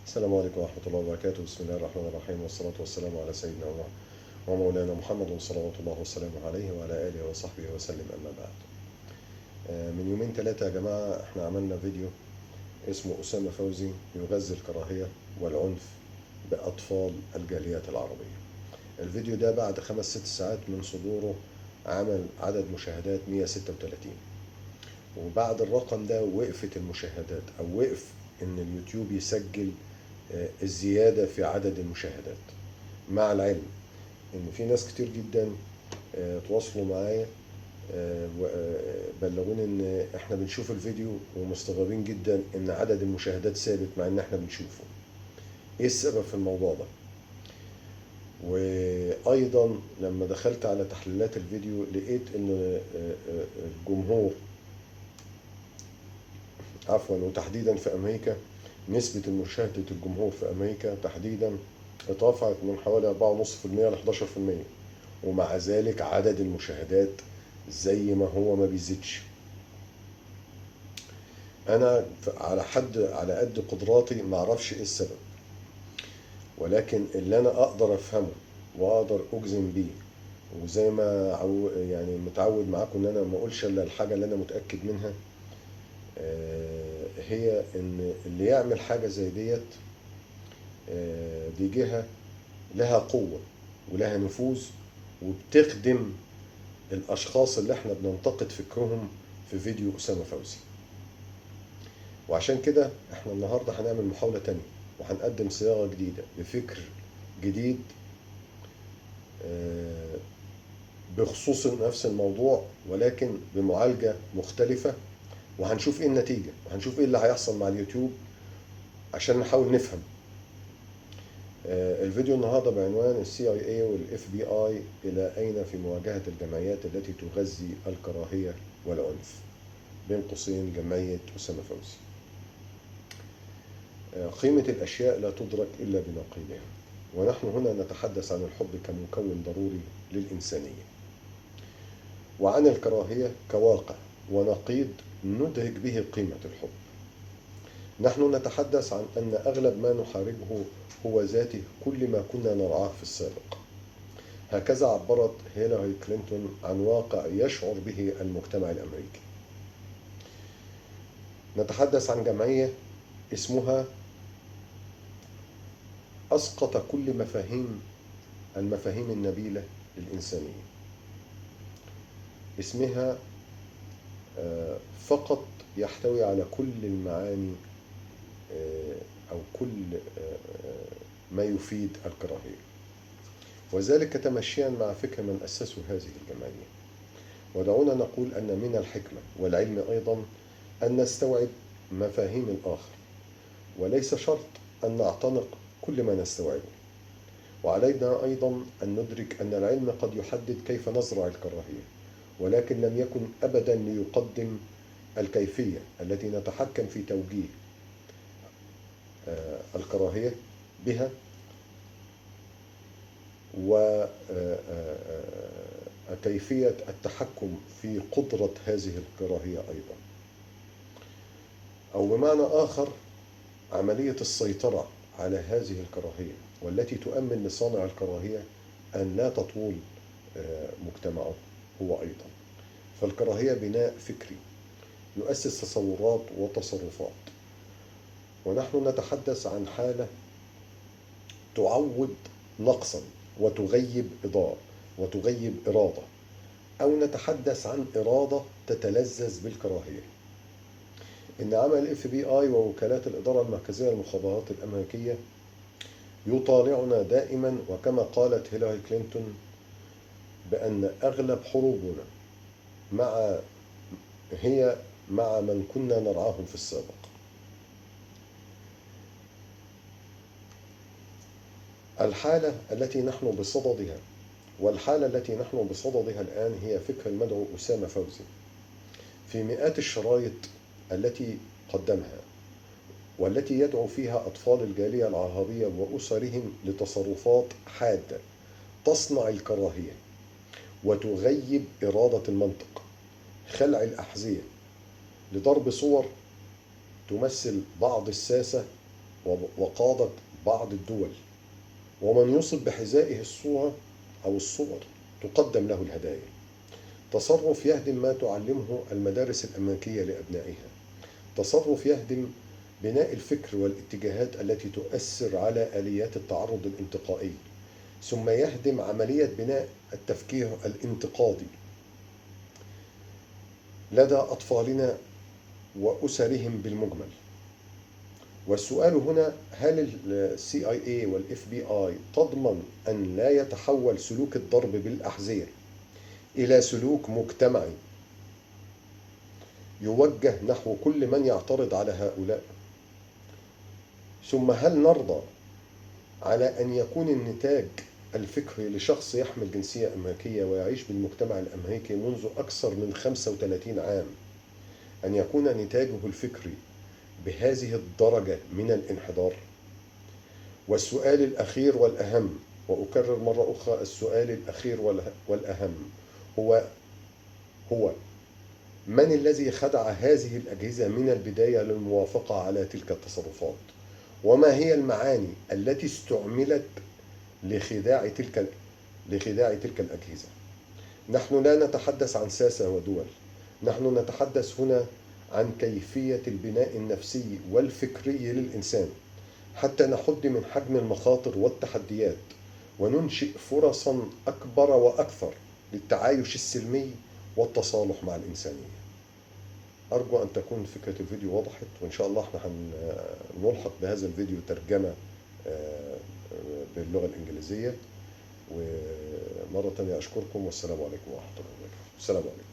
السلام عليكم ورحمة الله وبركاته. بسم الله الرحمن الرحيم، والصلاة والسلام على سيدنا ومولانا محمد صلوات الله وسلامه عليه وعلى آله وصحبه وسلم. أما بعد، من يومين ثلاثة يا جماعة احنا عملنا فيديو اسمه أسامة فوزي يغذي الكراهية والعنف بأطفال الجاليات العربية. الفيديو ده بعد 5 6 ساعات من صدوره عمل عدد مشاهدات 136، وبعد الرقم ده وقفت المشاهدات أو وقف إن اليوتيوب يسجل الزيادة في عدد المشاهدات، مع العلم إن في ناس كتير جدا تواصلوا معايا بلغوني إن إحنا بنشوف الفيديو ومستغربين جدا إن عدد المشاهدات ثابت مع إن إحنا بنشوفه. إيه السبب في الموضوع ده؟ وأيضا لما دخلت على تحليلات الفيديو لقيت إن الجمهور، عفوا وتحديدا في أمريكا، نسبة مشاهدة الجمهور في أمريكا تحديدا اترفعت من حوالي 4.5% ل 11%، ومع ذلك عدد المشاهدات زي ما هو ما بيزيدش. أنا على قد قدراتي ما أعرفش إيه السبب، ولكن اللي أنا أقدر أفهمه وأقدر أجزم بيه، وزي ما يعني متعود معاكم إن أنا ما أقولش إلا الحاجة اللي أنا متأكد منها، هي إن اللي يعمل حاجة زي ديت دي جهة لها قوة ولها نفوذ وبتخدم الأشخاص اللي احنا بننتقد فكرهم في فيديو أسامة فوزي. وعشان كده احنا النهاردة هنعمل محاولة تانية وهنقدم صياغة جديدة بفكر جديد بخصوص نفس الموضوع، ولكن بمعالجة مختلفة، وهنشوف ايه النتيجة وهنشوف ايه اللي هيحصل مع اليوتيوب عشان نحاول نفهم. الفيديو النهارده بعنوان CIA وال FBI إلى أين في مواجهة الجمعيات التي تغذي الكراهية والعنف، بين قوسين جمعية أسامة فوزي. قيمة الأشياء لا تدرك إلا بنقيضها، ونحن هنا نتحدث عن الحب كمكون ضروري للإنسانية، وعن الكراهية كواقع ونقيض ندرك به قيمة الحب. نحن نتحدث عن أن أغلب ما نحاربه هو ذاته كل ما كنا نرعاه في السابق. هكذا عبرت هيلاري كلينتون عن واقع يشعر به المجتمع الأمريكي. نتحدث عن جمعية اسمها أسقط كل المفاهيم النبيلة للإنسانية. اسمها فقط يحتوي على كل المعاني أو كل ما يفيد الكراهية، وذلك تمشيا مع فكر من أسسوا هذه الجمعية. ودعونا نقول أن من الحكمة والعلم أيضا أن نستوعب مفاهيم الآخر، وليس شرط أن نعتنق كل ما نستوعبه. وعلينا أيضا أن ندرك أن العلم قد يحدد كيف نزرع الكراهية، ولكن لم يكن أبدا ليقدم الكيفية التي نتحكم في توجيه الكراهية بها، وكيفية التحكم في قدرة هذه الكراهية أيضا، أو بمعنى آخر عملية السيطرة على هذه الكراهية، والتي تؤمن لصانع الكراهية أن لا تطول مجتمعه هو أيضا. فالكراهية بناء فكري يؤسس تصورات وتصرفات، ونحن نتحدث عن حالة تعوض نقصا وتغيب وتغيب إرادة، أو نتحدث عن إرادة تتلذذ بالكراهية. إن عمل FBI ووكالات الإدارة المركزية للمخابرات الأمريكية يطالعنا دائما، وكما قالت هيلاري كلينتون بأن أغلب حروبنا مع هي مع من كنا نرعاهم في السابق. الحالة التي نحن بصددها والحالة التي نحن بصددها الآن هي فكر المدعو أسامة فوزي في مئات الشرايط التي قدمها، والتي يدعو فيها أطفال الجالية العربية وأسرهم لتصرفات حادة تصنع الكراهية وتغيب إرادة المنطق، خلع الأحذية، لضرب صور تمثل بعض الساسة وقادت بعض الدول، ومن يصب بحذائه الصورة أو الصور تقدم له الهدايا. تصرف يهدم ما تعلمه المدارس الأمريكية لأبنائها. تصرف يهدم بناء الفكر والاتجاهات التي تؤثر على آليات التعرض الانتقائي، ثم يهدم عملية بناء التفكير الانتقادي لدى أطفالنا وأسرهم بالمجمل. والسؤال هنا: هل CIA وال FBI تضمن أن لا يتحول سلوك الضرب بالأحذية إلى سلوك مجتمعي يوجه نحو كل من يعترض على هؤلاء؟ ثم هل نرضى على أن يكون النتاج الفكري لشخص يحمل جنسية أمريكية ويعيش بالمجتمع الأمريكي منذ أكثر من 35 عام أن يكون نتاجه الفكري بهذه الدرجة من الانحدار؟ والسؤال الأخير والأهم، وأكرر مرة أخرى السؤال الأخير والأهم، هو من الذي خدع هذه الأجهزة من البداية للموافقة على تلك التصرفات؟ وما هي المعاني التي استعملت لخداع تلك الأجهزة؟ نحن لا نتحدث عن ساسة ودول، نحن نتحدث هنا عن كيفية البناء النفسي والفكري للإنسان حتى نحد من حجم المخاطر والتحديات وننشئ فرصا أكبر وأكثر للتعايش السلمي والتصالح مع الإنسانية. أرجو أن تكون فكرة الفيديو وضحت، وإن شاء الله احنا هنلحق بهذا الفيديو ترجمة باللغة الإنجليزية. ومرة تانية أشكركم، والسلام عليكم ورحمة الله وبركاته. السلام عليكم.